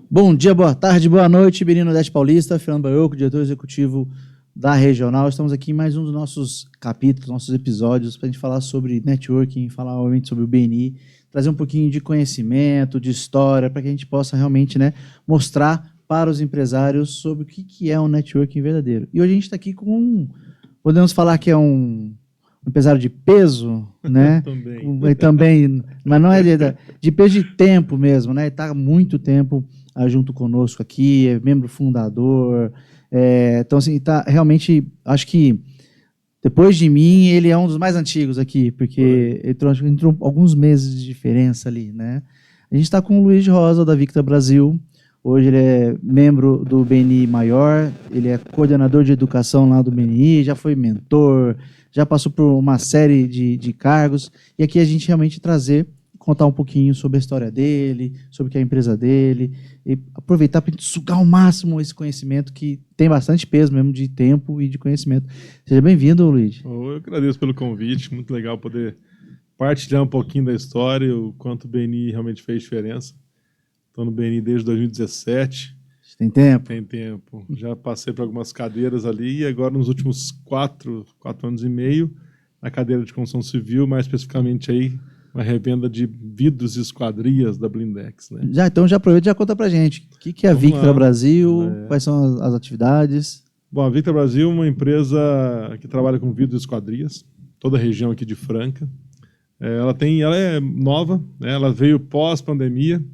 Bom dia, boa tarde, boa noite, Benino Nordeste Paulista, Fernando Baioco, diretor executivo da Regional. Estamos aqui em mais um dos nossos capítulos, nossos episódios, para a gente falar sobre networking, falar obviamente sobre o BNI, trazer um pouquinho de conhecimento, de história, para que a gente possa realmente mostrar para os empresários sobre o que é um networking verdadeiro. E hoje a gente está aqui com podemos falar que é um empresário de peso, né? Também, mas não é de peso de tempo mesmo, né? Está há muito tempo junto conosco aqui, é membro fundador. Então, assim, tá, realmente, acho que depois de mim, ele é um dos mais antigos aqui, porque entrou alguns meses de diferença ali, né? A gente está com o Luiz Rosa, da Victa Brasil. Hoje ele é membro do BNI Maior, ele é coordenador de educação lá do BNI, já foi mentor, já passou por uma série de cargos. E aqui a gente realmente contar um pouquinho sobre a história dele, sobre o que é a empresa dele, e aproveitar para a gente sugar ao máximo esse conhecimento que tem bastante peso mesmo de tempo e de conhecimento. Seja bem-vindo, Luiz. Eu agradeço pelo convite, muito legal poder partilhar um pouquinho da história, o quanto o BNI realmente fez diferença. Estou no BNI desde 2017. Tem tempo? Tem tempo. Já passei por algumas cadeiras ali e agora nos últimos 4 anos e meio, na cadeira de construção civil, mais especificamente aí, uma revenda de vidros e esquadrias da Blindex, né? Então já aproveita e já conta pra gente. O que é a Victa Brasil? Quais são as atividades? Bom, a Victa Brasil é uma empresa que trabalha com vidros e esquadrias, toda a região aqui de Franca. Ela é nova, né? Ela veio pós-pandemia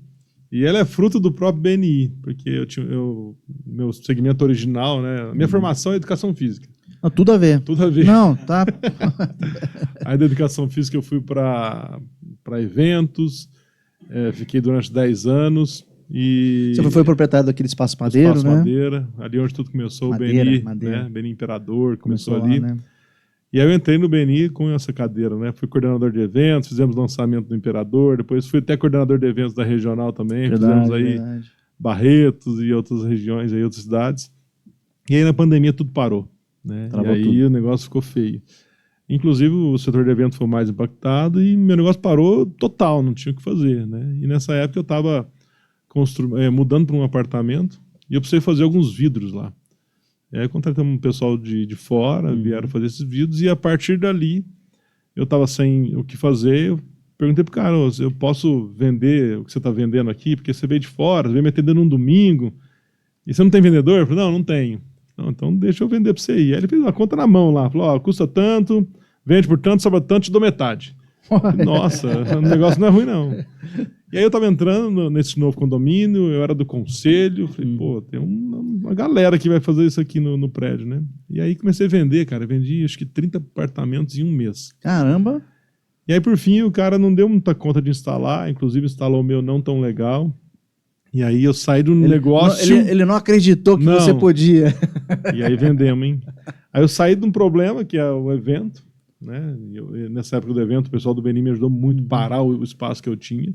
e ela é fruto do próprio BNI, porque meu segmento original, né? Minha formação é educação física. Não, tudo a ver. Tudo a ver. Não, tá. Aí da educação física eu fui para eventos, fiquei durante 10 anos. E você foi proprietário daquele Espaço Madeira, Espaço né? Madeira, ali onde tudo começou, Madeira, o BNI, Madeira. né? BNI Imperador, começou lá, ali. né? E aí eu entrei no BNI com essa cadeira, né? Fui coordenador de eventos, fizemos lançamento do Imperador, depois fui até coordenador de eventos da Regional também, fizemos aí Barretos e outras regiões, aí outras cidades. E aí na pandemia tudo parou, né? E aí o negócio ficou feio. Inclusive o setor de eventos foi o mais impactado e meu negócio parou total, não tinha o que fazer, né? E nessa época eu estava mudando para um apartamento e eu precisei fazer alguns vidros lá. E aí contratamos um pessoal de fora, vieram fazer esses vidros, e a partir dali eu estava sem o que fazer. Eu perguntei pro cara: eu posso vender o que você está vendendo aqui? Porque você veio de fora, você veio me atender num domingo, e você não tem vendedor? Eu falei: não tenho. Então deixa eu vender para você ir. Aí ele fez uma conta na mão lá, falou: custa tanto, vende por tanto, sobra tanto, te dou metade. Nossa, o negócio não é ruim não. E aí eu estava entrando nesse novo condomínio, eu era do conselho, falei, tem uma galera que vai fazer isso aqui no prédio, né? E aí comecei a vender, cara, vendi acho que 30 apartamentos em um mês. Caramba! E aí por fim o cara não deu muita conta de instalar, inclusive instalou o meu não tão legal. E aí eu saí do negócio... Ele não acreditou que você podia. E aí vendemos, hein? Aí eu saí de um problema, que é o evento, né? Nessa época do evento, o pessoal do BNI me ajudou muito a parar o espaço que eu tinha.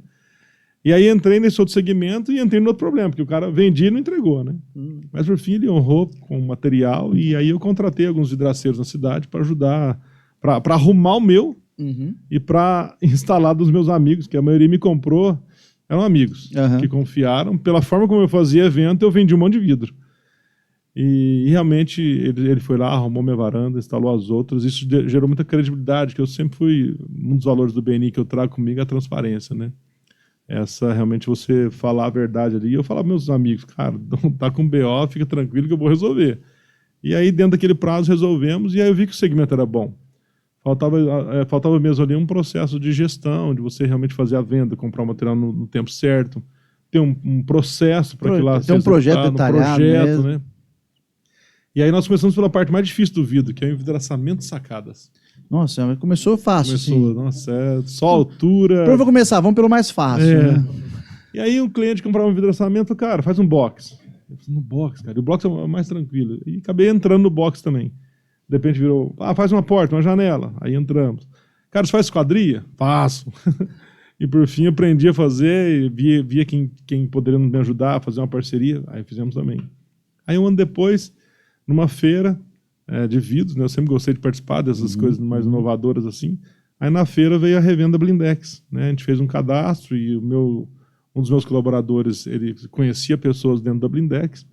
E aí entrei nesse outro segmento e entrei no outro problema, porque o cara vendia e não entregou, né? Mas por fim ele honrou com o material e aí eu contratei alguns vidraceiros na cidade para ajudar, para arrumar o meu e para instalar dos meus amigos, que a maioria me comprou, eram amigos que confiaram. Pela forma como eu fazia evento, eu vendi um monte de vidro. E realmente ele foi lá, arrumou minha varanda, instalou as outras. Isso gerou muita credibilidade, que eu sempre fui... Um dos valores do BNI que eu trago comigo é a transparência, né? Essa realmente você falar a verdade ali. Eu falava para meus amigos: cara, não tá com BO, fica tranquilo que eu vou resolver. E aí dentro daquele prazo resolvemos e aí eu vi que o segmento era bom. Faltava mesmo ali um processo de gestão, de você realmente fazer a venda, comprar o material no tempo certo, ter um processo para que lá... Ter um projeto detalhado mesmo. Né? E aí nós começamos pela parte mais difícil do vidro, que é o envidraçamento de sacadas. Nossa, começou fácil. Começou, nossa, só altura... Então eu vou começar, vamos pelo mais fácil. Né? E aí um cliente comprava um envidraçamento, cara, faz um box. Eu falei, no box, cara, e o box é o mais tranquilo. E acabei entrando no box também. De repente virou, faz uma porta, uma janela. Aí entramos. Cara, você faz esquadria? Faço. E por fim aprendi a fazer, e via quem poderia me ajudar a fazer uma parceria, aí fizemos também. Aí um ano depois, numa feira de vidros, né? Eu sempre gostei de participar dessas coisas mais inovadoras assim. Aí na feira veio a revenda Blindex, né? A gente fez um cadastro e o um dos meus colaboradores, ele conhecia pessoas dentro da Blindex,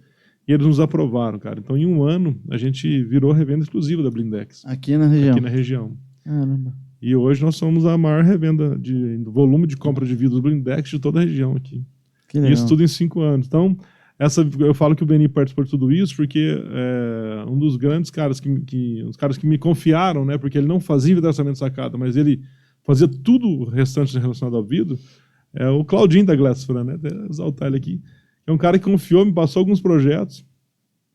e eles nos aprovaram, cara. Então, em um ano, a gente virou revenda exclusiva da Blindex. Aqui na região? Aqui na região. Caramba. E hoje nós somos a maior revenda de volume de compra de vidros Blindex de toda a região aqui. Que legal. Isso tudo em 5 anos. Então, eu falo que o Beni participou de tudo isso porque um dos grandes caras os caras que me confiaram, né, porque ele não fazia vidraçamento sacada, mas ele fazia tudo o restante relacionado ao vidro, é o Claudinho da Glassfran, né, até exaltar ele aqui. É um cara que confiou, me passou alguns projetos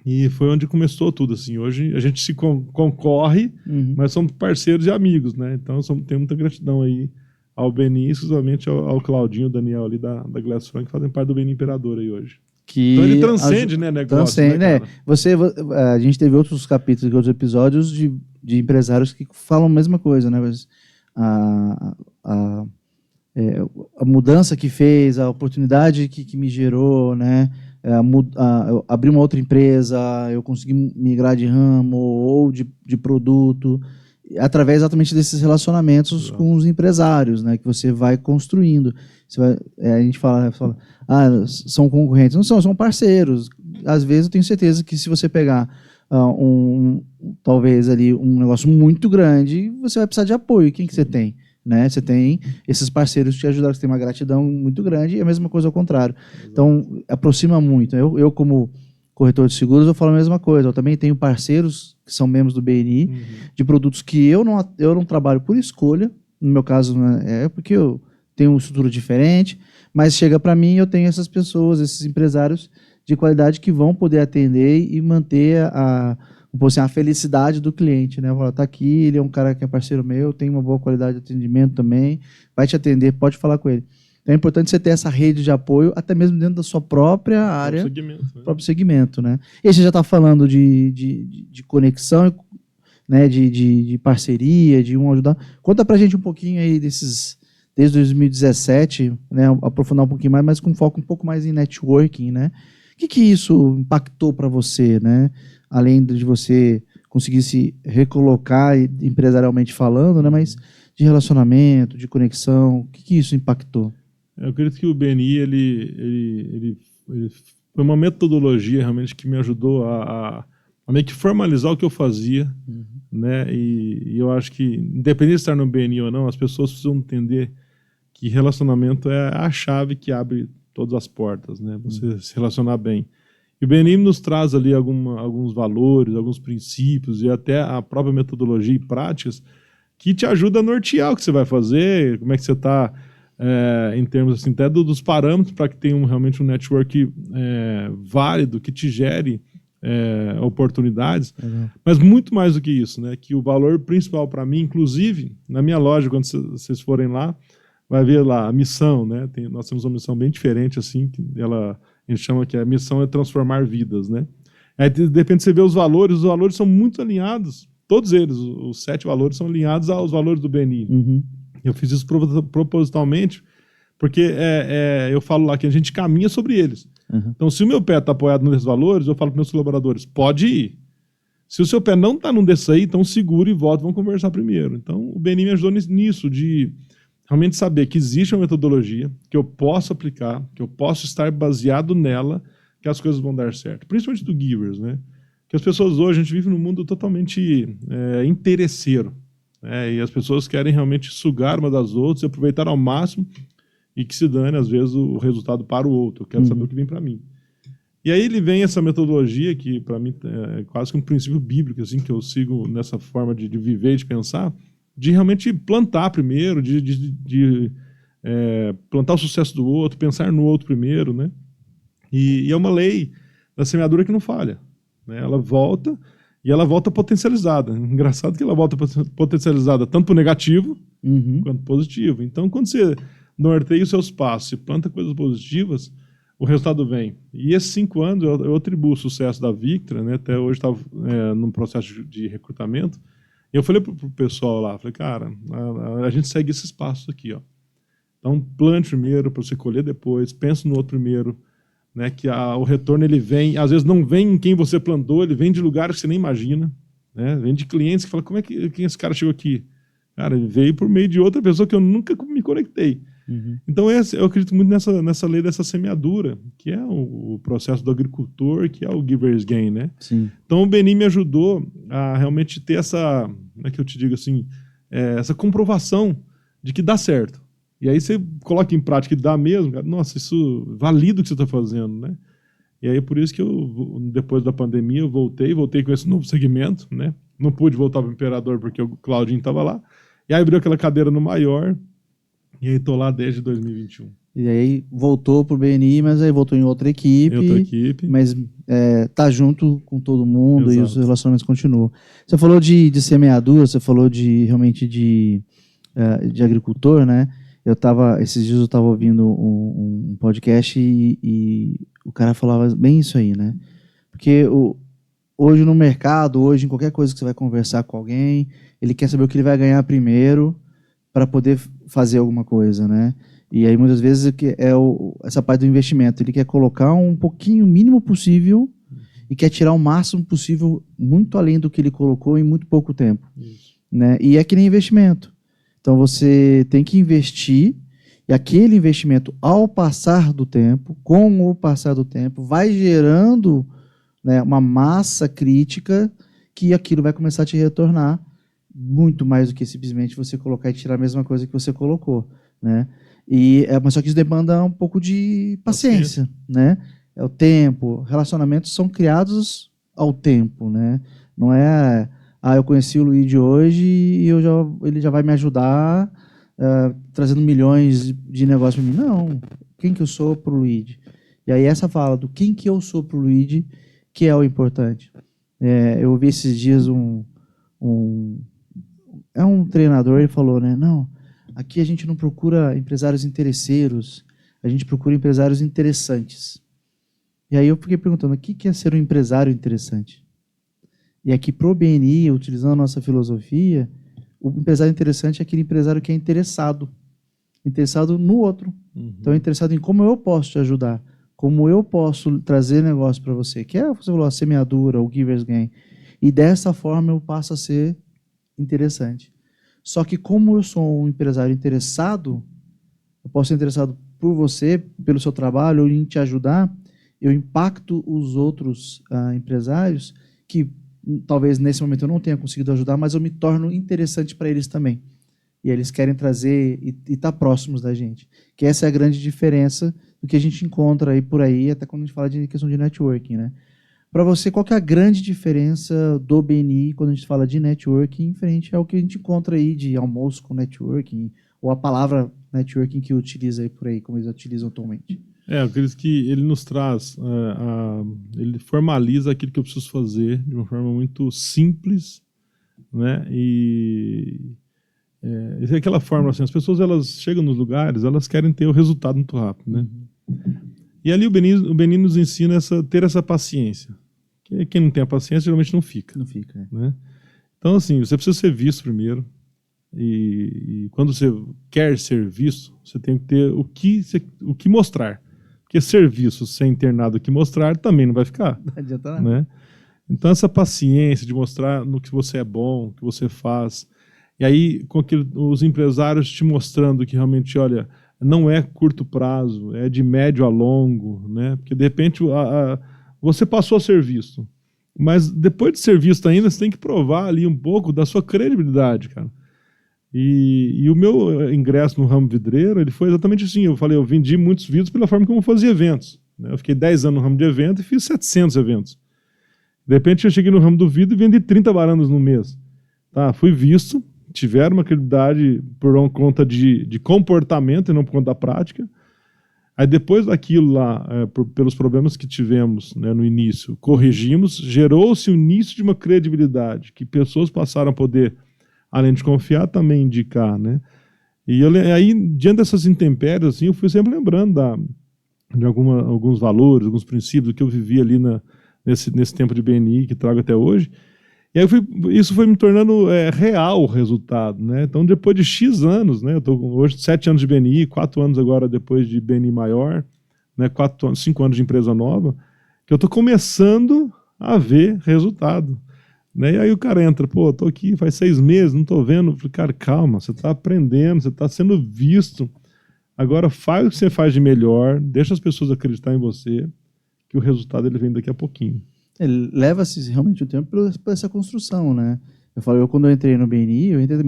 e foi onde começou tudo, assim. Hoje a gente se concorre, mas somos parceiros e amigos, né, então tenho muita gratidão aí ao Beni, exclusivamente ao Claudinho, o Daniel ali da Glassfran, que fazem parte do Beni Imperador aí hoje. Então ele transcende, né, negócio. Transcende, né? A gente teve outros capítulos, outros episódios de empresários que falam a mesma coisa, né? A mudança que fez, a oportunidade que me gerou, né? Eu abri uma outra empresa, eu consegui migrar de ramo ou de produto, através exatamente desses relacionamentos com os empresários, né? Que você vai construindo. A gente fala, são concorrentes. Não são parceiros. Às vezes eu tenho certeza que se você pegar talvez ali um negócio muito grande, você vai precisar de apoio. Quem que você tem? Né? Você tem esses parceiros que te ajudaram, você tem uma gratidão muito grande, e a mesma coisa ao contrário. Então, aproxima muito. Eu como corretor de seguros, eu falo a mesma coisa. Eu também tenho parceiros que são membros do BNI, de produtos que eu não trabalho por escolha. No meu caso, é porque eu tenho uma estrutura diferente, mas chega para mim, eu tenho essas pessoas, esses empresários de qualidade que vão poder atender e manter a felicidade do cliente, né? Tá aqui, ele é um cara que é parceiro meu, tem uma boa qualidade de atendimento também, vai te atender, pode falar com ele. Então é importante você ter essa rede de apoio, até mesmo dentro da sua própria área, próprio segmento, né? E você já está falando de conexão, né? De parceria, de um ajudar. Conta pra gente um pouquinho aí desde 2017, né? Aprofundar um pouquinho mais, mas com foco um pouco mais em networking, né? O que isso impactou para você, né? Além de você conseguir se recolocar empresarialmente falando, né? Mas de relacionamento, de conexão, o que isso impactou? Eu acredito que o BNI ele foi uma metodologia realmente que me ajudou a meio que formalizar o que eu fazia, né? E eu acho que, independente de estar no BNI ou não, as pessoas precisam entender que relacionamento é a chave que abre todas as portas, né? Você se relacionar bem. E o BNI nos traz ali alguns valores, alguns princípios e até a própria metodologia e práticas que te ajuda a nortear o que você vai fazer, como é que você está em termos assim, até dos parâmetros para que tenha realmente um network válido, que te gere oportunidades, mas muito mais do que isso, né? Que o valor principal para mim, inclusive, na minha loja, quando vocês forem lá, vai ver lá a missão, né? Nós temos uma missão bem diferente, assim, que a gente chama que a missão é transformar vidas, né? Aí, de repente, você vê os valores são muito alinhados, todos eles, os 7 valores são alinhados aos valores do BNI. Eu fiz isso propositalmente, porque eu falo lá que a gente caminha sobre eles. Então, se o meu pé está apoiado nesses valores, eu falo para meus colaboradores, pode ir. Se o seu pé não está num desses aí, então segura e volta, vamos conversar primeiro. Então, o BNI me ajudou nisso, de realmente saber que existe uma metodologia, que eu posso aplicar, que eu posso estar baseado nela, que as coisas vão dar certo. Principalmente do Givers, né? Que as pessoas hoje, a gente vive num mundo totalmente interesseiro, né? E as pessoas querem realmente sugar uma das outras e aproveitar ao máximo e que se dane, às vezes, o resultado para o outro. Eu quero saber o que vem para mim. E aí ele vem essa metodologia, que para mim é quase que um princípio bíblico, assim, que eu sigo nessa forma de viver e de pensar, de realmente plantar primeiro, de plantar o sucesso do outro, pensar no outro primeiro, né? E é uma lei da semeadura que não falha, né? Ela volta, e ela volta potencializada. Engraçado que ela volta potencializada tanto para o negativo quanto positivo. Então, quando você norteia os seus passos e planta coisas positivas, o resultado vem. E esses 5 anos eu atribuo o sucesso da Victra, né? Até hoje estava num processo de recrutamento. E eu falei pro pessoal lá, falei, cara, a gente segue esses passos aqui, ó. Então, plante primeiro para você colher depois, pense no outro primeiro, né? Que o retorno ele vem, às vezes não vem em quem você plantou, ele vem de lugares que você nem imagina, né? Vem de clientes que falam, como é que esse cara chegou aqui? Cara, ele veio por meio de outra pessoa que eu nunca me conectei. Então eu acredito muito nessa lei dessa semeadura, que é o processo do agricultor, que é o giver's gain, né? Sim. Então o BNI me ajudou a realmente ter essa, como é que eu te digo assim, essa comprovação de que dá certo. E aí você coloca em prática e dá mesmo, cara, nossa, isso valida o que você está fazendo, né? E aí por isso que depois da pandemia, eu voltei com esse novo segmento, né? Não pude voltar para o Imperador porque o Claudinho estava lá. E aí abriu aquela cadeira no Maior, e aí tô lá desde 2021. E aí voltou pro BNI, mas aí voltou em outra equipe. Mas tá junto com todo mundo. Exato. E os relacionamentos continuam. Você falou de semeadura, você falou realmente de agricultor, né? Esses dias eu estava ouvindo um podcast e o cara falava bem isso aí, né? Porque hoje no mercado, hoje em qualquer coisa que você vai conversar com alguém, ele quer saber o que ele vai ganhar primeiro para poder fazer alguma coisa, né? E aí muitas vezes essa parte do investimento, ele quer colocar um pouquinho, o mínimo possível, e quer tirar o máximo possível, muito além do que ele colocou em muito pouco tempo. Isso. Né? E é que nem investimento. Então você tem que investir, e aquele investimento, ao passar do tempo, com o passar do tempo, vai gerando, né, uma massa crítica que aquilo vai começar a te retornar muito mais do que simplesmente você colocar e tirar a mesma coisa que você colocou, né? Mas só que isso demanda um pouco de paciência, né? É o tempo. Relacionamentos são criados ao tempo, né? Não é, eu conheci o Luigi hoje e ele já vai me ajudar trazendo milhões de negócios para mim. Não. Quem que eu sou pro Luigi? E aí essa fala do quem que eu sou pro Luigi que é o importante. Eu ouvi esses dias um treinador, ele falou, né? Não, aqui a gente não procura empresários interesseiros, a gente procura empresários interessantes. E aí eu fiquei perguntando, o que é ser um empresário interessante? E aqui pro BNI, utilizando a nossa filosofia, o empresário interessante é aquele empresário que é interessado no outro. Então é interessado em como eu posso te ajudar, como eu posso trazer negócio para você, que você falou, a semeadura, o giver's gain. E dessa forma eu passo a ser interessante. Só que como eu sou um empresário interessado, eu posso ser interessado por você, pelo seu trabalho, ou em te ajudar, eu impacto os outros empresários que talvez nesse momento eu não tenha conseguido ajudar, mas eu me torno interessante para eles também. E eles querem trazer e estar próximos da gente. Que essa é a grande diferença do que a gente encontra aí por aí, até quando a gente fala de questão de networking, né? Para você, qual que é a grande diferença do BNI quando a gente fala de networking frente ao que a gente encontra aí de almoço com networking, ou a palavra networking que utiliza aí por aí, como eles utilizam atualmente? Eu acredito que ele nos traz, ele formaliza aquilo que eu preciso fazer de uma forma muito simples, né? E é aquela forma assim, as pessoas elas chegam nos lugares, elas querem ter o resultado muito rápido, né? E ali o BNI nos ensina ter essa paciência. Quem não tem a paciência geralmente não fica. Não fica, né? Então, assim, você precisa ser visto primeiro. E quando você quer ser visto, você tem que ter o que mostrar. Porque ser visto sem ter nada o que mostrar também não vai ficar. Não adianta nada. Né? Então, essa paciência de mostrar no que você é bom, o que você faz. E aí, com os empresários te mostrando que realmente, olha, não é curto prazo, é de médio a longo, né? Porque de repente você passou a ser visto, mas depois de ser visto ainda, você tem que provar ali um pouco da sua credibilidade, cara. E o meu ingresso no ramo vidreiro, ele foi exatamente assim. Eu vendi muitos vidros pela forma como eu fazia eventos, né? Eu fiquei 10 anos no ramo de evento e fiz 700 eventos. De repente eu cheguei no ramo do vidro e vendi 30 varandas no mês. Tá, fui visto, tiveram uma credibilidade por conta de comportamento e não por conta da prática. Aí depois daquilo lá, pelos problemas que tivemos, né, no início, corrigimos, gerou-se o início de uma credibilidade, que pessoas passaram a poder, além de confiar, também indicar, né? E aí, diante dessas intempéries, assim, eu fui sempre lembrando de alguns valores, alguns princípios que eu vivi ali nesse tempo de BNI, que trago até hoje. E aí isso foi me tornando real o resultado, né? Então, depois de X anos, né? Eu estou hoje 7 anos de BNI, 4 anos agora depois de BNI maior, né? 5 anos de empresa nova, que eu estou começando a ver resultado. Né? E aí o cara entra, estou aqui faz 6 meses, não estou vendo. Eu falei, cara, calma, você está aprendendo, você está sendo visto. Agora faz o que você faz de melhor, deixa as pessoas acreditar em você, que o resultado ele vem daqui a pouquinho. Leva-se realmente o tempo para essa construção, né? Quando eu entrei no BNI, eu entrei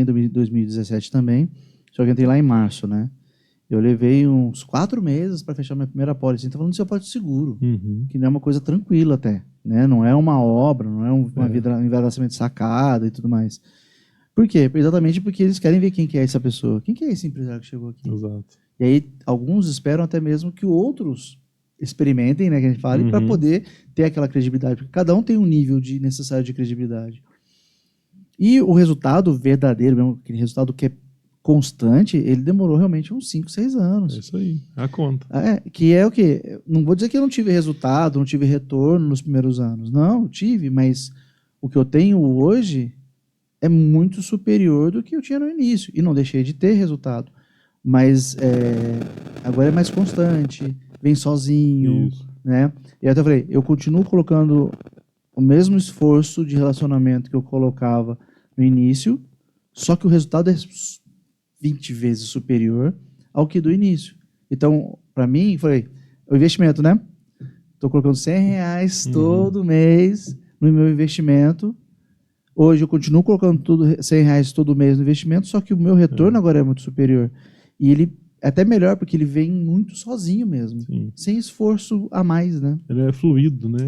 em 2017 também, só que eu entrei lá em março, né? Eu levei uns 4 meses para fechar minha primeira apólice. Estou falando do seu apólice seguro, que não é uma coisa tranquila até, né? Não é uma obra, não é um envelope de sacada e tudo mais. Por quê? Exatamente porque eles querem ver quem que é essa pessoa. Quem que é esse empresário que chegou aqui? Exato. E aí, alguns esperam até mesmo que outros experimentem, né, que a gente fale, para poder ter aquela credibilidade. Porque cada um tem um nível necessário de credibilidade. E o resultado verdadeiro, mesmo, aquele resultado que é constante, ele demorou realmente uns 5, 6 anos. É isso aí, a conta. Que é o quê? Não vou dizer que eu não tive resultado, não tive retorno nos primeiros anos. Não, eu tive, mas o que eu tenho hoje é muito superior do que eu tinha no início. E não deixei de ter resultado. Mas agora é mais constante, vem sozinho, né? E até eu falei, eu continuo colocando o mesmo esforço de relacionamento que eu colocava no início, só que o resultado é 20 vezes superior ao que do início. Então, para mim, falei, o investimento, né? Estou colocando R$100 todo mês no meu investimento. Hoje eu continuo colocando R$100 todo mês no investimento, só que o meu retorno agora é muito superior. E ele é até melhor, porque ele vem muito sozinho mesmo, sem esforço a mais, né? Ele é fluido, né?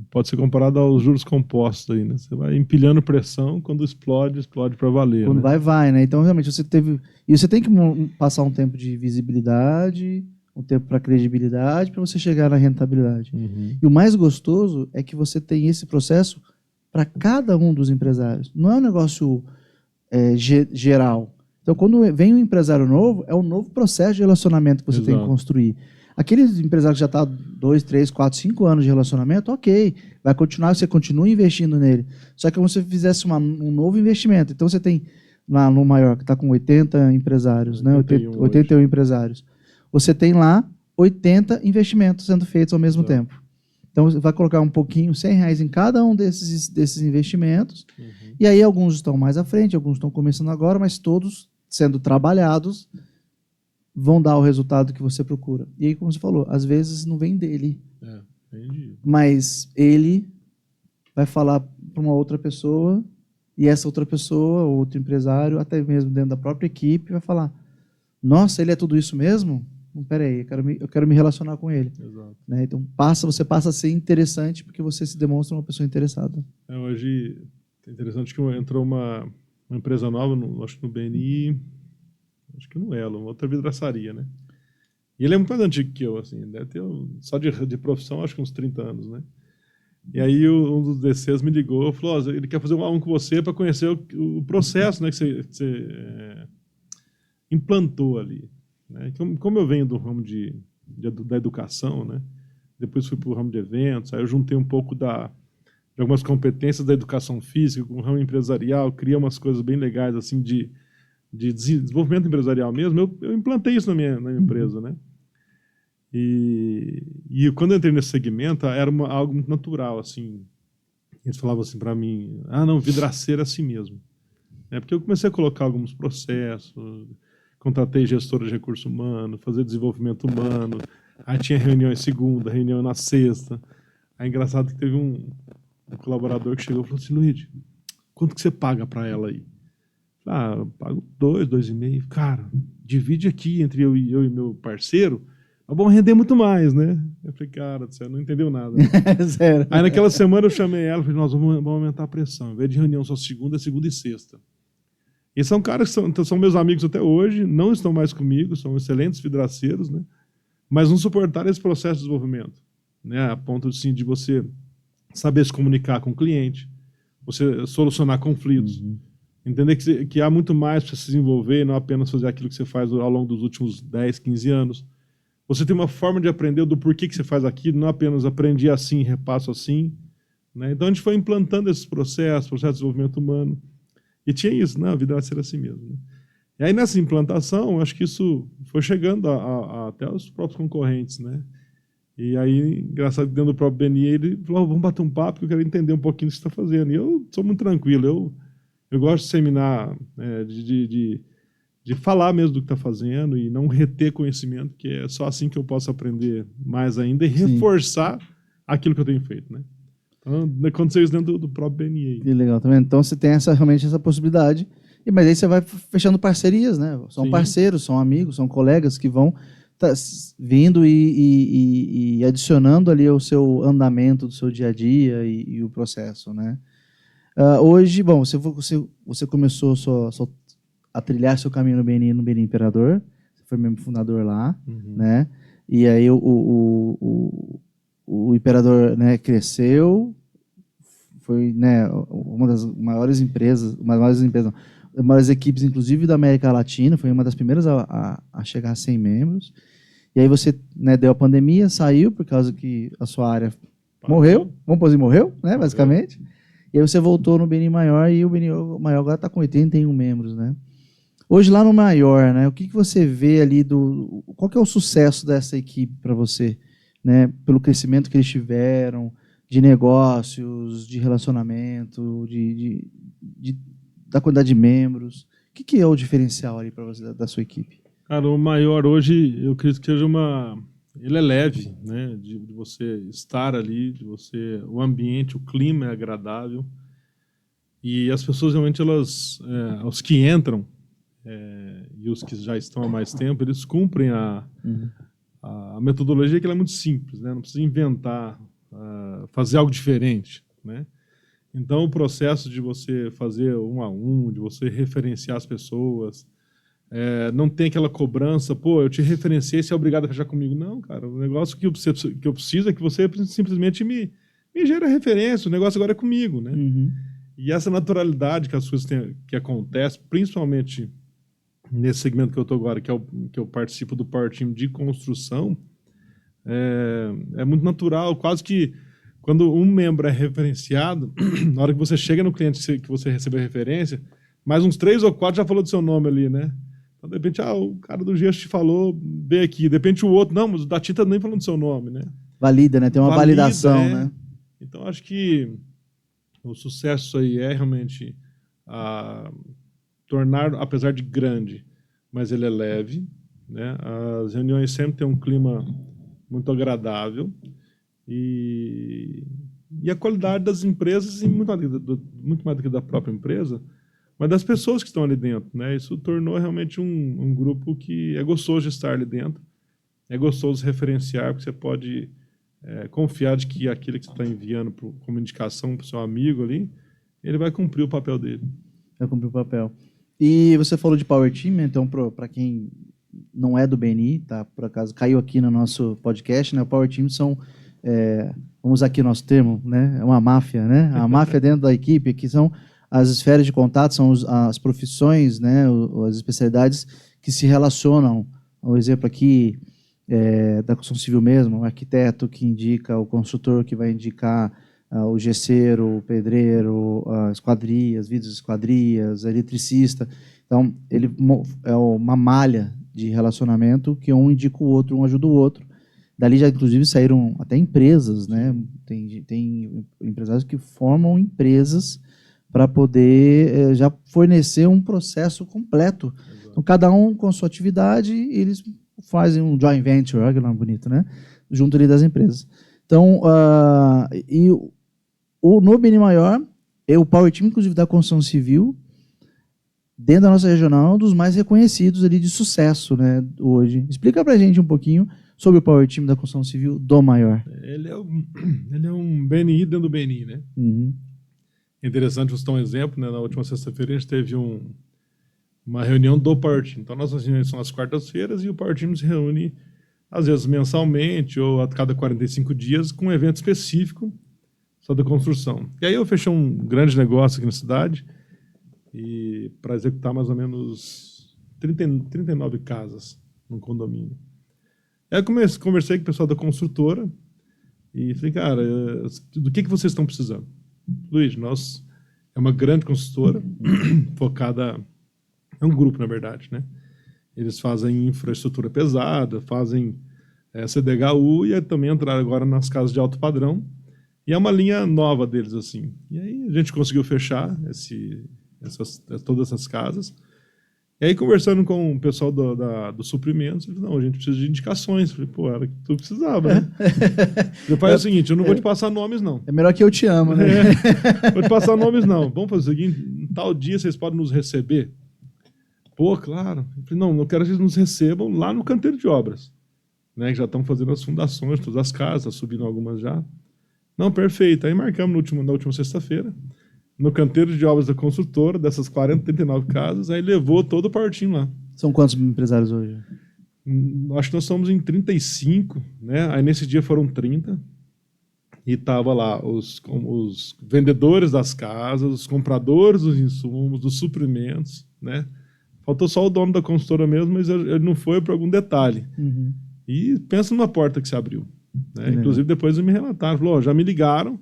Pode ser comparado aos juros compostos aí, né? Você vai empilhando pressão, quando explode para valer. Quando né? vai, né? Então, realmente, você tem que passar um tempo de visibilidade, um tempo para credibilidade, para você chegar na rentabilidade. E o mais gostoso é que você tem esse processo para cada um dos empresários. Não é um negócio geral. Então, quando vem um empresário novo, é um novo processo de relacionamento que você tem que construir. Aqueles empresários que já estão 2, 3, 4, 5 anos de relacionamento, ok, vai continuar, você continua investindo nele. Só que como se você fizesse um novo investimento. Então, você tem lá no maior, que está com 80 empresários, 81 empresários. Você tem lá 80 investimentos sendo feitos ao mesmo tempo. Então, você vai colocar um pouquinho, R$100 em cada um desses investimentos. E aí, alguns estão mais à frente, alguns estão começando agora, mas todos sendo trabalhados vão dar o resultado que você procura. E aí, como você falou, às vezes não vem dele. Entendi. Mas ele vai falar para uma outra pessoa, e essa outra pessoa, outro empresário, até mesmo dentro da própria equipe, vai falar: nossa, ele é tudo isso mesmo? Não, peraí, eu quero me relacionar com ele. Exato. Né? Então, você passa a ser interessante porque você se demonstra uma pessoa interessada. Hoje, é interessante que entrou uma empresa nova, acho que no BNI, acho que no Elo, outra vidraçaria, né? E ele é muito mais antigo que eu, assim, deve ter só de profissão, acho que uns 30 anos, né? E aí um dos DCs me ligou e falou: ele quer fazer um com você para conhecer o processo, né, que você implantou ali. Né? Como eu venho do ramo da educação, né? Depois fui para o ramo de eventos, aí eu juntei um pouco de algumas competências da educação física com o ramo empresarial, criei umas coisas bem legais assim de desenvolvimento empresarial mesmo. Eu implantei isso na minha empresa, né? E quando eu entrei nesse segmento, era algo muito natural, assim. Eles falavam assim para mim: não, vidraceiro é assim mesmo. Porque eu comecei a colocar alguns processos, contratei gestora de recursos humanos, fazer desenvolvimento humano, aí tinha reunião em segunda, reunião na sexta. Aí engraçado que teve um colaborador que chegou e falou assim: Luiz, quanto que você paga para ela aí? Eu pago 2,5. Cara, divide aqui entre eu e meu parceiro, vamos render muito mais, né? Eu falei: cara, você não entendeu nada. Né? Sério. Aí naquela semana eu chamei ela e falei: nós vamos aumentar a pressão. Em vez de reunião só segunda, é segunda e sexta. E são caras que são meus amigos até hoje, não estão mais comigo, são excelentes vidraceiros, né? Mas não suportaram esse processo de desenvolvimento, né? A ponto assim, de você saber se comunicar com o cliente, você solucionar conflitos, entender que há muito mais para se desenvolver, não apenas fazer aquilo que você faz ao longo dos últimos 10, 15 anos. Você tem uma forma de aprender do porquê que você faz aquilo, não apenas aprendi assim, repasso assim. Né? Então a gente foi implantando esses processos de desenvolvimento humano. E tinha isso, né? A vida vai ser assim mesmo. Né? E aí nessa implantação, acho que isso foi chegando até os próprios concorrentes, né? E aí, engraçado que dentro do próprio BNI, ele falou: vamos bater um papo que eu quero entender um pouquinho o que você está fazendo. E eu sou muito tranquilo, eu gosto de seminar, de falar mesmo do que está fazendo e não reter conhecimento, que é só assim que eu posso aprender mais ainda e reforçar aquilo que eu tenho feito, né? Então, aconteceu isso dentro do próprio BNI. Que legal, tá vendo? Então, você tem realmente essa possibilidade, mas aí você vai fechando parcerias, né? São parceiros, são amigos, são colegas que vão vindo e adicionando ali o seu andamento do seu dia a dia e o processo, né? Hoje, bom, você começou a trilhar seu caminho no BNI Imperador, você foi membro fundador lá, né? E aí o Imperador, né, cresceu, foi, né, uma das maiores empresas, das maiores equipes, inclusive da América Latina, foi uma das primeiras a chegar a 100 membros. E aí você, né, deu a pandemia, saiu por causa que a sua área morreu, vamos dizer, morreu, né, basicamente. E aí você voltou no BNI Maior e o BNI Maior agora está com 81 membros, né? Hoje lá no Maior, né, o que você vê ali qual que é o sucesso dessa equipe para você, né, pelo crescimento que eles tiveram, de negócios, de relacionamento, da quantidade de membros? O que é o diferencial ali para você da sua equipe? Cara, o Maior hoje, eu acredito que seja ele é leve, né, de você estar ali, o ambiente, o clima é agradável e as pessoas realmente os que entram e os que já estão há mais tempo, eles cumprem a metodologia, que ela é muito simples, né, não precisa inventar, fazer algo diferente, né. Então o processo de você fazer um a um, de você referenciar as pessoas, não tem aquela cobrança, pô, eu te referenciei, você é obrigado a fechar comigo. Não, cara, o negócio que eu preciso é que você simplesmente me gera referência, o negócio agora é comigo, né? E essa naturalidade que as coisas que acontece, principalmente nesse segmento que eu estou agora, que eu participo do Power Team de construção, é muito natural, quase que quando um membro é referenciado, na hora que você chega no cliente que você recebeu a referência, mais uns 3 ou 4 já falou do seu nome ali, né? Então, de repente, o cara do gesto te falou, vem aqui. De repente, o outro, não, mas o da tinta nem falando do seu nome, né? Valida, né? Tem uma validação, né? Então, acho que o sucesso aí é realmente tornar, apesar de grande, mas ele é leve, né? As reuniões sempre têm um clima muito agradável e a qualidade das empresas, e muito mais do que da própria empresa, mas das pessoas que estão ali dentro, né? Isso tornou realmente um grupo que é gostoso de estar ali dentro, é gostoso referenciar, porque você pode confiar de que aquele que você está enviando como indicação para o seu amigo ali, ele vai cumprir o papel dele. Vai cumprir o papel. E você falou de Power Team, então, para quem não é do BNI, tá? Por acaso caiu aqui no nosso podcast, né? O Power Team são, vamos usar aqui o nosso termo, né? É uma máfia, né? A máfia dentro da equipe, que são as esferas de contato, são as profissões, né? As especialidades que se relacionam. Um exemplo aqui da construção civil mesmo, o arquiteto que indica, o consultor que vai indicar o gesseiro, o pedreiro, as esquadrias, vidros de esquadrias, eletricista. Então, ele é uma malha de relacionamento que um indica o outro, um ajuda o outro. Dali já, inclusive, saíram até empresas, né? Tem empresários que formam empresas para poder já fornecer um processo completo. Exato. Então, cada um com sua atividade, eles fazem um joint venture, olha que nome bonito, né? Junto ali das empresas. Então, no BNI Maior, o Power Team, inclusive, da construção civil, dentro da nossa regional, é um dos mais reconhecidos ali de sucesso, né, hoje. Explica pra gente um pouquinho sobre o Power Team da construção civil do Maior. Ele é um BNI dentro do BNI, né? É interessante, vou citar um exemplo, né? Na última sexta-feira a gente teve uma reunião do Power Team. Então, nossas reuniões são às quartas-feiras e o Power Team se reúne, às vezes, mensalmente ou a cada 45 dias, com um evento específico só da construção. E aí eu fechei um grande negócio aqui na cidade e para executar mais ou menos 39 casas num condomínio. Aí eu conversei com o pessoal da construtora e falei, cara, do que vocês estão precisando? Luiz, nós é uma grande construtora focada, é um grupo, na verdade, né? Eles fazem infraestrutura pesada, fazem CDHU e também entraram agora nas casas de alto padrão. E é uma linha nova deles, assim. E aí a gente conseguiu fechar todas essas casas. E aí, conversando com o pessoal do suprimentos, ele falou, não, a gente precisa de indicações. Eu falei, pô, era o que tu precisava, né? Ele falou, é o seguinte, eu não vou te passar nomes, não. É melhor que eu te amo, né? Vou te passar nomes, não. Vamos fazer o seguinte, tal dia vocês podem nos receber? Pô, claro. Eu falei, não, eu quero que eles nos recebam lá no canteiro de obras. Né, que já estão fazendo as fundações, todas as casas, subindo algumas já. Não, perfeito. Aí marcamos na última sexta-feira, no canteiro de obras da construtora, dessas 39 casas, aí levou todo o partinho lá. São quantos empresários hoje? Acho que nós somos em 35, né? Aí nesse dia foram 30, e tava lá os vendedores das casas, os compradores dos insumos, dos suprimentos, né? Faltou só o dono da construtora mesmo, mas ele não foi por algum detalhe. Uhum. E pensa numa porta que se abriu. Né? Inclusive, depois me relataram, falou, já me ligaram,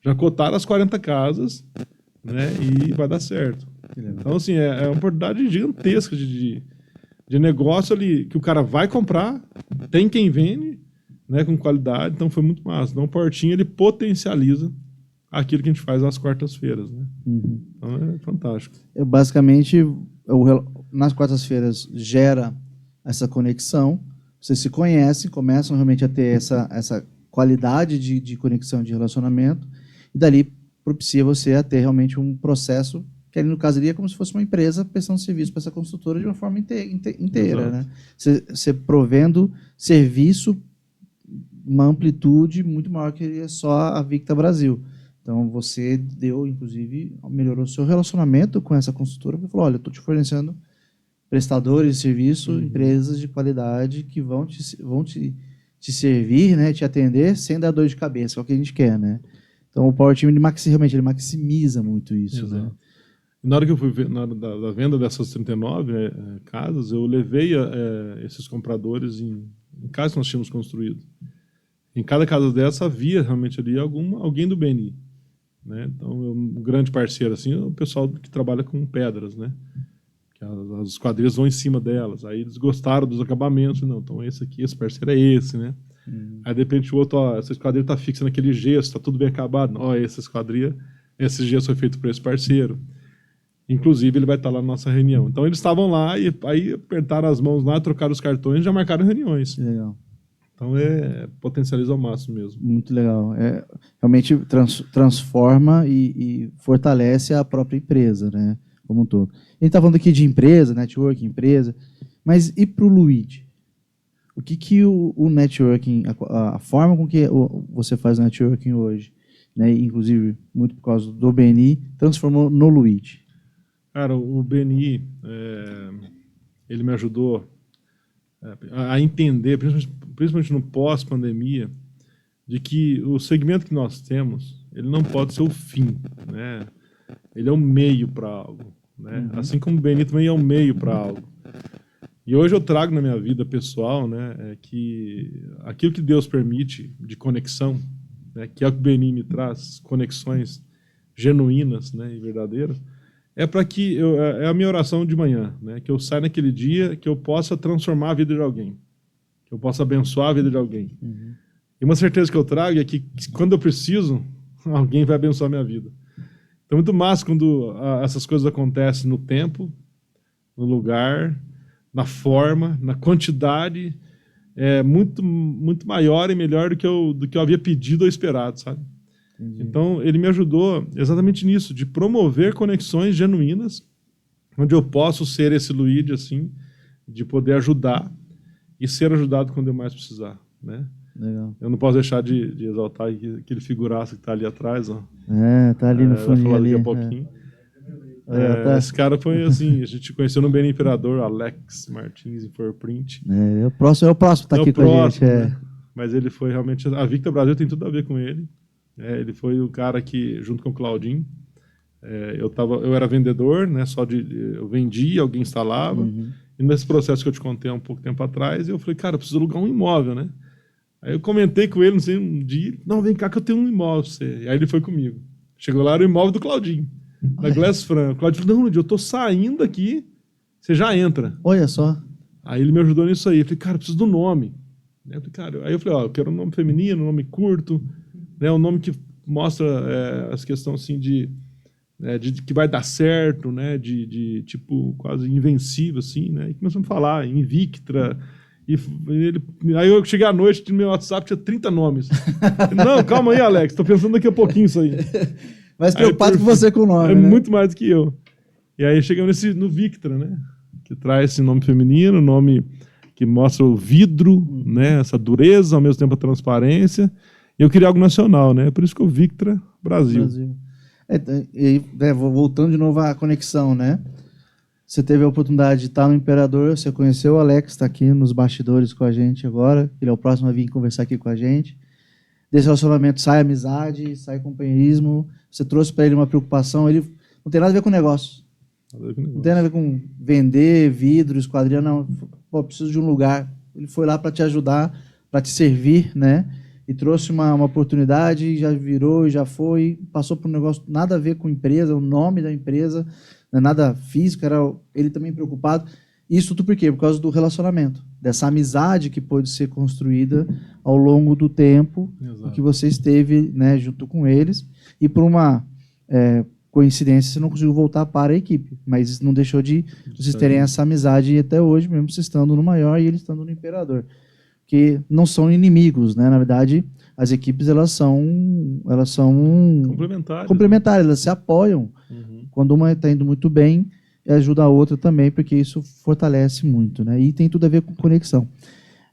já cotaram as 40 casas, né? E vai dar certo. Então, assim, é uma oportunidade gigantesca de negócio ali, que o cara vai comprar, tem quem vende, né, com qualidade, então foi muito massa. Então, o Portinho, ele potencializa aquilo que a gente faz às quartas-feiras, né? Uhum. Então, é fantástico. Basicamente, nas quartas-feiras gera essa conexão, vocês se conhecem, começam realmente a ter essa qualidade de conexão, de relacionamento, e dali propicia você a ter realmente um processo, que ali no caso ali é como se fosse uma empresa prestando serviço para essa construtora de uma forma inteira. Né? Você provendo serviço, uma amplitude muito maior que só a Victa Brasil. Então, você deu, inclusive, melhorou o seu relacionamento com essa construtora, porque falou, olha, eu estou te fornecendo prestadores de serviço, empresas de qualidade que vão te servir, né, te atender sem dar dor de cabeça, é o que a gente quer, né? Então o Power Team realmente ele maximiza muito isso. Né? Na hora que eu fui ver, na hora da venda dessas 39 casas, eu levei esses compradores em casas que nós tínhamos construído. Em cada casa dessa havia realmente ali alguém do BNI. Né? Então, um grande parceiro assim, é o pessoal que trabalha com pedras, né? As esquadrias vão em cima delas. Aí eles gostaram dos acabamentos. Não, então esse aqui, esse parceiro é esse, né? Aí de repente o outro, ó, essa esquadria está fixa naquele gesso, está tudo bem acabado. Ó, essa esquadria, esse gesso foi feito por esse parceiro. Inclusive ele vai estar lá na nossa reunião. Então eles estavam lá e aí apertaram as mãos lá, trocaram os cartões e já marcaram reuniões. Legal. Então potencializa ao máximo mesmo. Muito legal. Realmente transforma e fortalece a própria empresa, né? Como um todo. A gente está falando aqui de empresa, networking, empresa, mas e para o Luigi? O que o networking, a forma com que você faz o networking hoje, né, inclusive muito por causa do BNI, transformou no Luigi? Cara, o BNI, ele me ajudou a entender, principalmente no pós-pandemia, de que o segmento que nós temos, ele não pode ser o fim, né? Ele é um meio para algo, né? Assim como o BNI também é um meio para algo. E hoje eu trago na minha vida pessoal, né, que aquilo que Deus permite de conexão, né, que é o que o BNI me traz, conexões genuínas, né, e verdadeiras, é para que é a minha oração de manhã, né, que eu saia naquele dia, que eu possa transformar a vida de alguém, que eu possa abençoar a vida de alguém. E uma certeza que eu trago é que quando eu preciso, alguém vai abençoar a minha vida. Então é muito massa quando essas coisas acontecem no tempo, no lugar, na forma, na quantidade, muito, muito maior e melhor do que eu havia pedido ou esperado, sabe? Entendi. Então, ele me ajudou exatamente nisso, de promover conexões genuínas, onde eu posso ser esse Luigi, assim, de poder ajudar e ser ajudado quando eu mais precisar, né? Legal. Eu não posso deixar de exaltar aquele figuraço que está ali atrás, ó. Tá ali no fundo ali. Daqui a pouquinho. Esse cara foi assim, a gente conheceu no BNI Imperador, Alex Martins, em Forprint. É o próximo tá aqui com a gente. Né? Mas ele foi realmente... A Victa Brasil tem tudo a ver com ele. Ele foi o cara que, junto com o Claudinho, eu era vendedor, né? Eu vendia, alguém instalava. E nesse processo que eu te contei há um pouco tempo atrás, eu falei, cara, eu preciso alugar um imóvel, né? Aí eu comentei com ele, não sei, um dia, não, vem cá que eu tenho um imóvel pra você. E aí ele foi comigo. Chegou lá, era o imóvel do Claudinho, da Glass Fran. O Claudinho falou, não, eu tô saindo aqui, você já entra. Olha só. Aí ele me ajudou nisso aí. Eu falei, cara, eu preciso do nome. Aí eu falei, eu quero um nome feminino, um nome curto, né, um nome que mostra essa questão assim de que vai dar certo, né? De tipo, quase invencível, assim, né? E começamos a falar em Victra. Aí eu cheguei à noite, no meu WhatsApp tinha 30 nomes. Não, calma aí, Alex, tô pensando daqui a pouquinho isso aí. Mais preocupado com você com o nome, né? Muito mais do que eu. E aí chegamos no Victra, né? Que traz esse nome feminino, nome que mostra o vidro, né? Essa dureza, ao mesmo tempo a transparência. E eu queria algo nacional, né? Por isso que o Victra Brasil. Voltando de novo à conexão, né? Você teve a oportunidade de estar no Imperador, você conheceu o Alex, está aqui nos bastidores com a gente agora. Ele é o próximo a vir conversar aqui com a gente. Desse relacionamento sai amizade, sai companheirismo. Você trouxe para ele uma preocupação. Ele não tem nada a ver com negócio. Não tem nada a ver com vender vidro, esquadria, não. Pô, preciso de um lugar. Ele foi lá para te ajudar, para te servir, né? E trouxe uma oportunidade, já virou, já foi, passou por um negócio nada a ver com empresa, o nome da empresa, não é nada físico, era ele também preocupado. Isso tudo por quê? Por causa do relacionamento, dessa amizade que pôde ser construída ao longo do tempo que você esteve, né, junto com eles. E por uma coincidência, você não conseguiu voltar para a equipe, mas isso não deixou de vocês terem essa amizade até hoje, mesmo você estando no Maior e ele estando no Imperador. Que não são inimigos, né? Na verdade, as equipes elas são complementares, elas se apoiam. Quando uma está indo muito bem, ajuda a outra também, porque isso fortalece muito, né? E tem tudo a ver com conexão.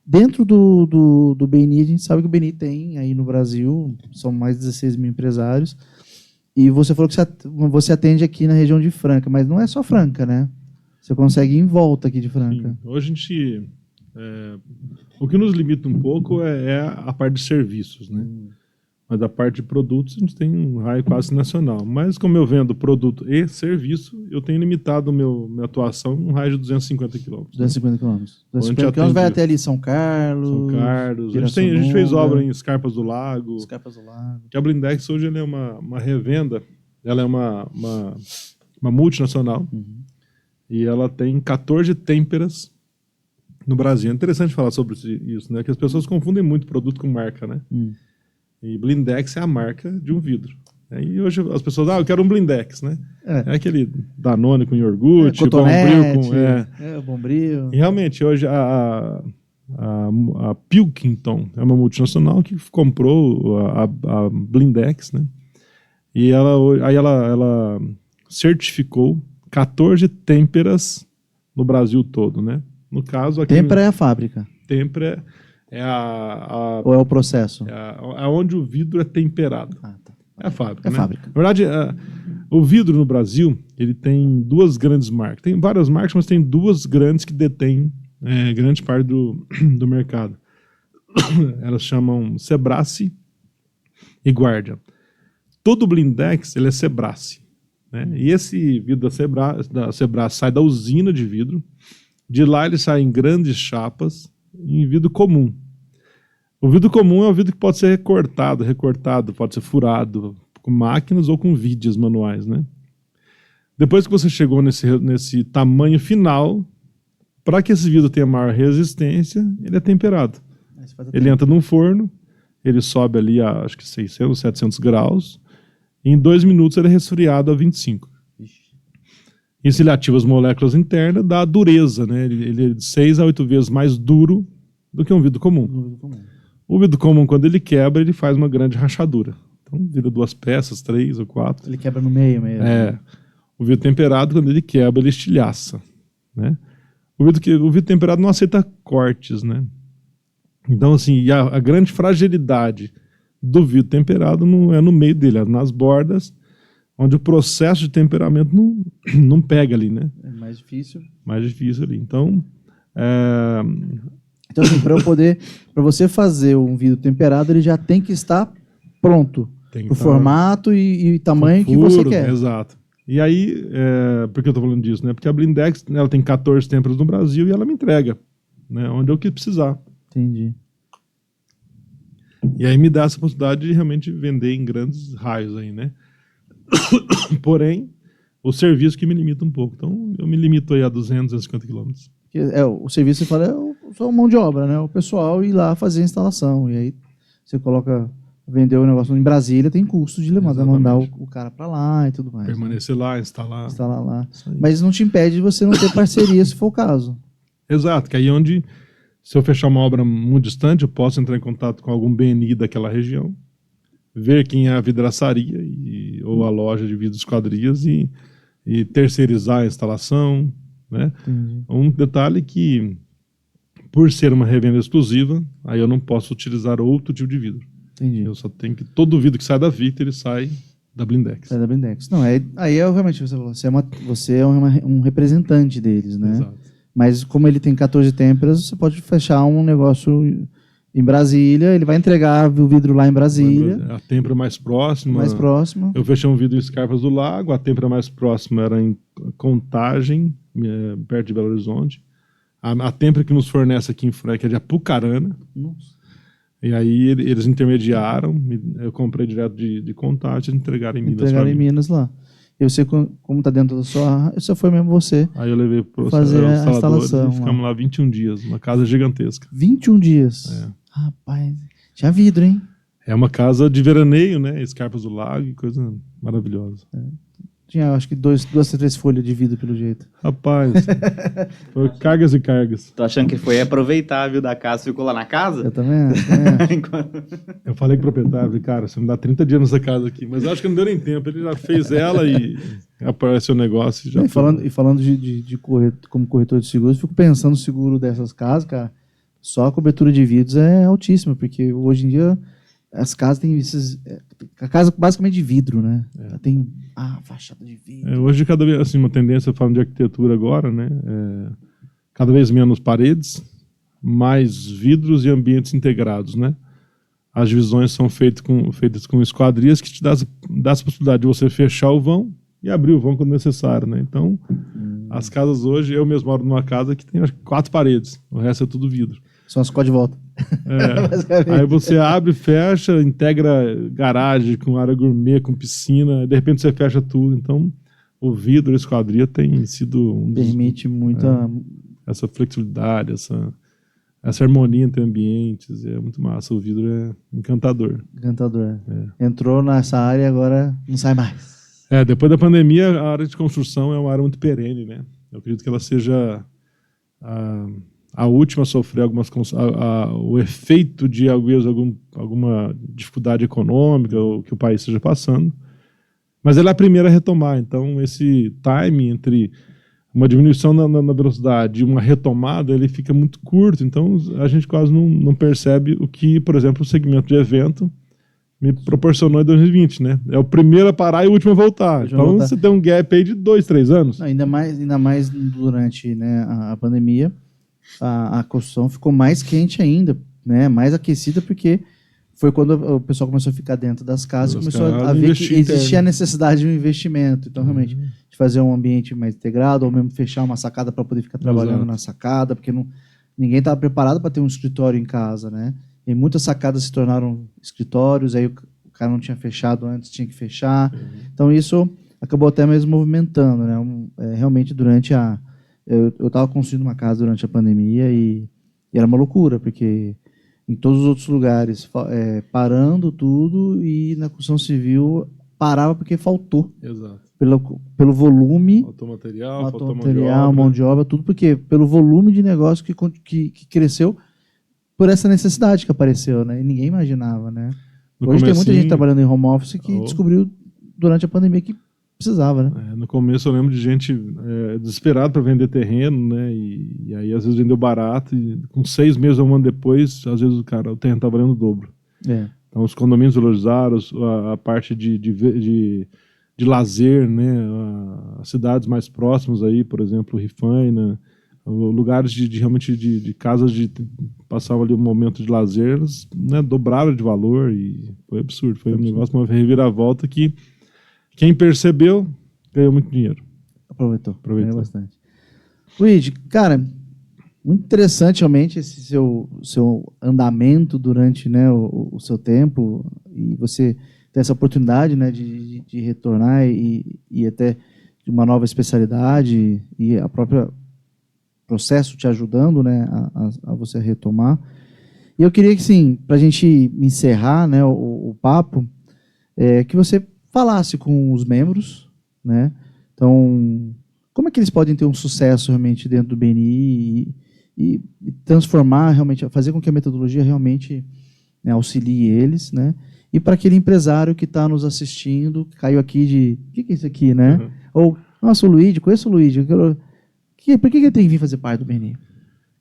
Dentro do BNI, a gente sabe que o BNI tem aí no Brasil, são mais de 16 mil empresários, e você falou que você atende aqui na região de Franca, mas não é só Franca, né? Você consegue ir em volta aqui de Franca. Sim. Hoje a gente... o que nos limita um pouco é a parte de serviços, né? Mas a parte de produtos a gente tem um raio quase nacional. Mas como eu vendo produto e serviço, eu tenho limitado minha atuação em um raio de 250 quilômetros. 250 quilômetros. 250 quilômetros vai até ali São Carlos. São Carlos. A gente fez obra em Escarpas do Lago. Que a Blindex hoje ela é uma revenda, ela é uma multinacional. E ela tem 14 têmperas no Brasil. É interessante falar sobre isso, né? Que as pessoas confundem muito produto com marca, né? E Blindex é a marca de um vidro. E hoje as pessoas, eu quero um Blindex, né? É aquele Danone com iogurte, Cotonete, Bombril. E realmente, hoje a Pilkington é uma multinacional que comprou a Blindex, né? E ela certificou 14 têmperas no Brasil todo, né? No caso aqui... Têmpera é a fábrica? Têmpera ou é o processo? É onde o vidro é temperado. Tá. É a fábrica, né? Fábrica. Na verdade, o vidro no Brasil, ele tem duas grandes marcas. Tem várias marcas, mas tem duas grandes que detêm grande parte do mercado. Elas chamam Sebrae e Guardian. Todo Blindex, ele é Sebrae, né? E esse vidro da Sebrae sai da usina de vidro. De lá ele sai em grandes chapas, em vidro comum. O vidro comum é o vidro que pode ser recortado, pode ser furado com máquinas ou com vidas manuais, né? Depois que você chegou nesse tamanho final, para que esse vidro tenha maior resistência, ele é temperado. Ele entra num forno, ele sobe ali a acho que 600, 700 graus, e em 2 minutos ele é resfriado a 25. Isso ele ativa as moléculas internas, dá a dureza, né? Ele é de 6 a 8 vezes mais duro do que um vidro comum. O vidro comum, quando ele quebra, ele faz uma grande rachadura. Então, vira 2 peças, 3 ou 4. Ele quebra no meio mesmo. O vidro temperado, quando ele quebra, ele estilhaça, né? O vidro temperado não aceita cortes, né? Então, assim, a grande fragilidade do vidro temperado não é no meio dele, é nas bordas, onde o processo de temperamento não pega ali, né? É mais difícil. Mais difícil ali. Então, Então, assim, para você fazer um vidro temperado, ele já tem que estar pronto pro formato e tamanho que você quer. Exato. E aí, por que eu tô falando disso, né? Porque a Blindex, ela tem 14 têmperas no Brasil e ela me entrega, né? Onde eu quis precisar. Entendi. E aí me dá essa possibilidade de realmente vender em grandes raios aí, né? Porém, o serviço que me limita um pouco. Então, eu me limito aí a 200, 250 quilômetros. O serviço, você fala, só mão de obra, né? O pessoal ir lá fazer a instalação. E aí você coloca vender o negócio em Brasília, tem custo de mandar o cara para lá e tudo mais. Permanecer lá, instalar. Instalar lá. Mas não te impede de você não ter parceria, se for o caso. Exato, que aí onde, se eu fechar uma obra muito distante, eu posso entrar em contato com algum BNI daquela região, ver quem é a vidraçaria ou a loja de vidros esquadrias e terceirizar a instalação, né? Um detalhe que, por ser uma revenda exclusiva, aí eu não posso utilizar outro tipo de vidro. Entendi. Eu só tenho que, todo vidro que sai da Victor, ele sai da Blindex. Sai da Blindex. Não, aí realmente, você é um representante deles, né? Exato. Mas como ele tem 14 têmperas, você pode fechar um negócio em Brasília, ele vai entregar o vidro lá em Brasília. A têmpera mais próxima. Mais próxima. Eu fechei um vidro em Escarpas do Lago, a têmpera mais próxima era em Contagem, perto de Belo Horizonte. A têmpera que nos fornece aqui em Freque é de Apucarana. Nossa. E aí eles intermediaram, eu comprei direto de Contagem e entregaram em Minas. Entregaram em Minas lá. E você, como está dentro da sua... Só foi mesmo você. Aí eu levei para fazer a instalação. E ficamos lá 21 dias, uma casa gigantesca. 21 dias? É. Rapaz, tinha vidro, hein? É uma casa de veraneio, né? Escarpas do Lago, coisa maravilhosa. Tinha, acho que 2 a 3 folhas de vidro, pelo jeito. Rapaz, foi cargas e cargas. Tô achando que foi aproveitar, viu, da casa, ficou lá na casa? Eu também acho. Eu falei com o proprietário, cara, você me dá 30 dias nessa casa aqui. Mas eu acho que não deu nem tempo, ele já fez ela e apareceu o negócio. E falando como corretor de seguros, fico pensando no seguro dessas casas, cara. Só a cobertura de vidros é altíssima, porque hoje em dia as casas têm a casa basicamente de vidro, né? Tem fachada de vidro. Hoje, cada vez, assim, uma tendência, falando de arquitetura agora, né? Cada vez menos paredes, mais vidros e ambientes integrados, né? As divisões são feitas com esquadrias que te dá essa possibilidade de você fechar o vão e abrir o vão quando necessário, né? Então, as casas hoje, eu mesmo moro numa casa que tem acho que 4 paredes, o resto é tudo vidro. São as códigos de volta. Aí você abre, fecha, integra garagem com área gourmet, com piscina, de repente você fecha tudo. Então, o vidro, a esquadria tem sido permite muita essa flexibilidade, essa harmonia entre ambientes, é muito massa. O vidro é encantador. Encantador. Entrou nessa área e agora não sai mais. Depois da pandemia, a área de construção é uma área muito perene, né? Eu acredito que ela seja a última a sofrer o efeito de alguma dificuldade econômica que o país esteja passando. Mas ela é a primeira a retomar. Então, esse time entre uma diminuição na velocidade e uma retomada, ele fica muito curto. Então, a gente quase não percebe o que, por exemplo, o segmento de evento me proporcionou em 2020, né? É o primeiro a parar e o último a voltar. Então, você tem um gap aí de 2, 3 anos. Ainda mais durante, né, a pandemia. A construção ficou mais quente ainda, né? Mais aquecida, porque foi quando o pessoal começou a ficar dentro das casas e começou a ver que existia a necessidade de um investimento. Então, realmente, de fazer um ambiente mais integrado, ou mesmo fechar uma sacada para poder ficar trabalhando na sacada, porque ninguém estava preparado para ter um escritório em casa, né? E muitas sacadas se tornaram escritórios, aí o cara não tinha fechado antes, tinha que fechar. Então, isso acabou até mesmo movimentando, né? Realmente, durante eu estava construindo uma casa durante a pandemia e era uma loucura, porque em todos os outros lugares parando tudo e na construção civil parava porque faltou. Exato. Pelo volume. Faltou material, mão de obra, tudo porque pelo volume de negócio que cresceu por essa necessidade que apareceu, né? E ninguém imaginava, né? Hoje tem muita gente trabalhando em home office que descobriu durante a pandemia que precisava, né? No começo eu lembro de gente desesperada para vender terreno, né? E aí às vezes vendeu barato e com 6 meses ou um ano depois, às vezes o terreno tá valendo o dobro. Então os condomínios valorizaram, a parte de lazer, né? As cidades mais próximas aí, por exemplo, Rifaina, lugares realmente de casas de passavam ali um momento de lazer, né? Dobraram de valor e foi absurdo. Foi um negócio, uma reviravolta que quem percebeu ganhou muito dinheiro. Aproveitou. Ganhou bastante. Luigi, cara, muito interessante realmente esse seu andamento durante, né, o seu tempo, e você ter essa oportunidade, né, de retornar e até de uma nova especialidade e a própria processo te ajudando, né, a você retomar. E eu queria que, sim, para a gente encerrar, né, o papo, que você falasse com os membros, né? Então, como é que eles podem ter um sucesso realmente dentro do BNI e transformar realmente, fazer com que a metodologia realmente, né, auxilie eles, né? E para aquele empresário que está nos assistindo, que caiu aqui de, o que é isso aqui, né? Uhum. Ou, nossa, o Luigi, conheço o Luigi, por que ele tem que vir fazer parte do BNI?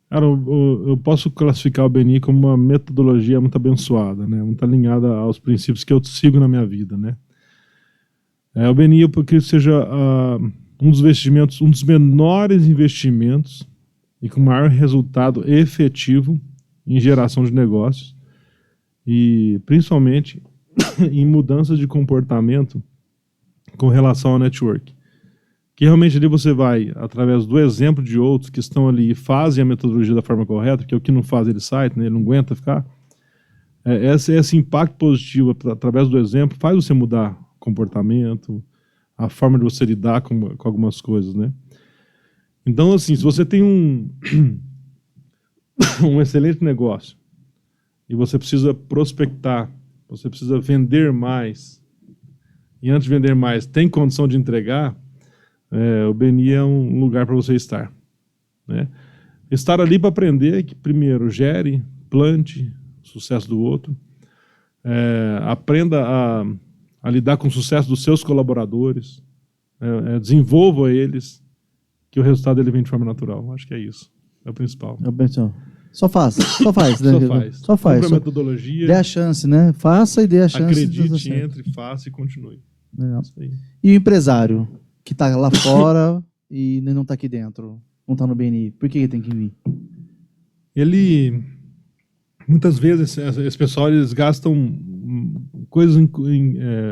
Cara, eu posso classificar o BNI como uma metodologia muito abençoada, né? Muito alinhada aos princípios que eu sigo na minha vida, né? O BNI, porque seja um dos investimentos, um dos menores investimentos e com maior resultado efetivo em geração de negócios e principalmente em mudanças de comportamento com relação ao network. Que realmente ali você vai, através do exemplo de outros que estão ali e fazem a metodologia da forma correta, que é o que não faz ele sai, né? Ele não aguenta ficar. Esse impacto positivo através do exemplo faz você mudar comportamento, a forma de você lidar com algumas coisas, né? Então, assim, se você tem um excelente negócio e você precisa prospectar, você precisa vender mais, e antes de vender mais tem condição de entregar, o BNI é um lugar para você estar, né? Estar ali para aprender que, primeiro, gere, plante o sucesso do outro, aprenda a lidar com o sucesso dos seus colaboradores, desenvolva eles, que o resultado ele vem de forma natural. Acho que é isso, é o principal. Só faz, né? Só faz. Compre a metodologia. Dê a chance, né? Faça e dê a chance. Acredite, entre, faça e continue. Isso aí. E o empresário que está lá fora e não está aqui dentro, não está no BNI, por que ele tem que vir? Muitas vezes, esse pessoal, eles gastam coisas,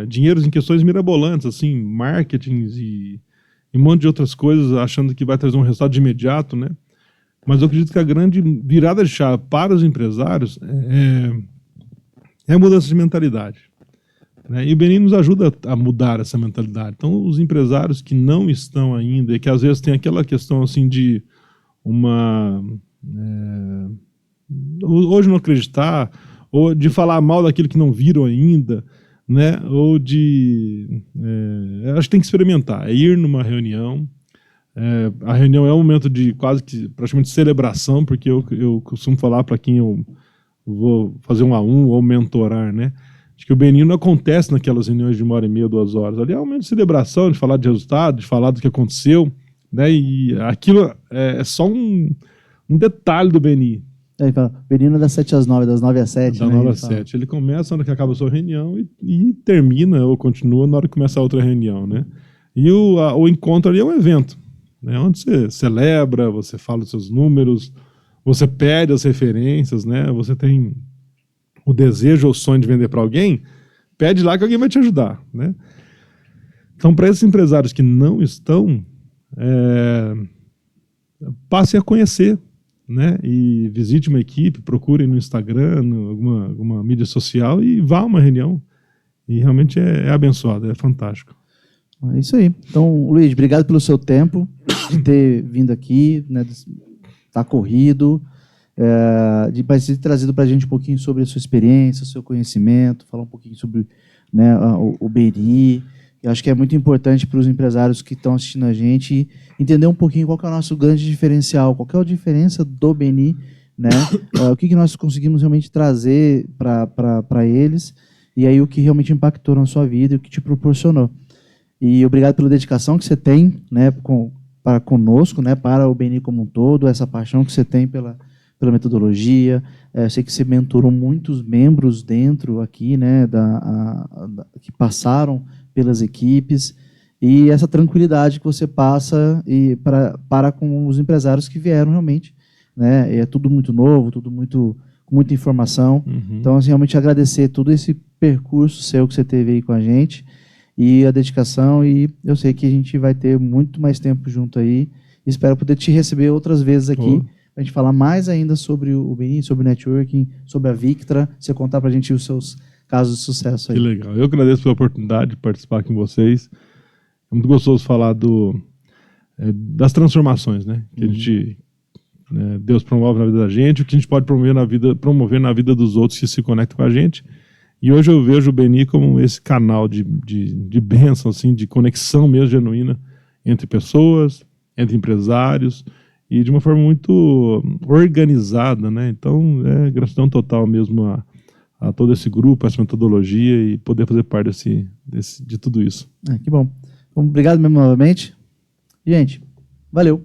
dinheiros em questões mirabolantes, assim, marketings e um monte de outras coisas, achando que vai trazer um resultado de imediato, né? Mas eu acredito que a grande virada de chave para os empresários é a mudança de mentalidade, né? E o BNI nos ajuda a mudar essa mentalidade. Então, os empresários que não estão ainda, e que às vezes tem aquela questão assim de hoje não acreditar, ou de falar mal daquilo que não viram ainda, né? Ou acho que tem que experimentar, ir numa reunião. A reunião é um momento de quase que praticamente celebração, porque eu costumo falar para quem eu vou fazer um a um ou mentorar, né? Acho que o BNI não acontece naquelas reuniões de 1h30, 2 horas. Ali é um momento de celebração, de falar de resultado, de falar do que aconteceu, né? E aquilo é só um detalhe do BNI. Ele fala, BNI das 7 às 9, das 9 às 7. Das 9 às 7. Ele começa na hora que acaba a sua reunião e termina ou continua na hora que começa a outra reunião, né? E o encontro ali é um evento, né? Onde você celebra, você fala os seus números, você pede as referências, né? Você tem o desejo ou o sonho de vender para alguém, pede lá que alguém vai te ajudar, né? Então, para esses empresários que não estão, passem a conhecer, né? E visite uma equipe, procurem no Instagram, alguma mídia social e vá a uma reunião. E realmente é abençoado, é fantástico. É isso aí. Então, Luiz, obrigado pelo seu tempo, de ter vindo aqui, né? Tá corrido, de ter trazido para a gente um pouquinho sobre a sua experiência, o seu conhecimento, falar um pouquinho sobre, né, o BNI. Eu acho que é muito importante para os empresários que estão assistindo a gente entender um pouquinho qual que é o nosso grande diferencial, qual que é a diferença do BNI, né? O que nós conseguimos realmente trazer para eles, e aí o que realmente impactou na sua vida e o que te proporcionou. E obrigado pela dedicação que você tem, né, para conosco, né, para o BNI como um todo, essa paixão que você tem pela metodologia. Eu sei que você mentorou muitos membros dentro aqui, né, que passaram pelas equipes, e essa tranquilidade que você passa para com os empresários que vieram realmente, né? É tudo muito novo, tudo com muita informação. Uhum. Então, assim, realmente agradecer todo esse percurso seu que você teve aí com a gente e a dedicação, e eu sei que a gente vai ter muito mais tempo junto aí. Espero poder te receber outras vezes aqui, para a gente falar mais ainda sobre o BNI, sobre o networking, sobre a Victra, você contar para a gente os seus casos de sucesso aí. Que legal. Eu agradeço pela oportunidade de participar com vocês. É muito gostoso falar das transformações, né? Que a gente Deus promove na vida da gente, o que a gente pode promover na vida dos outros que se conectam com a gente. E hoje eu vejo o Beni como esse canal de bênção, assim, de conexão mesmo genuína entre pessoas, entre empresários, e de uma forma muito organizada, né? Então, gratidão total mesmo a todo esse grupo, essa metodologia e poder fazer parte de tudo isso. Que bom. Então, obrigado mesmo novamente. Gente, valeu.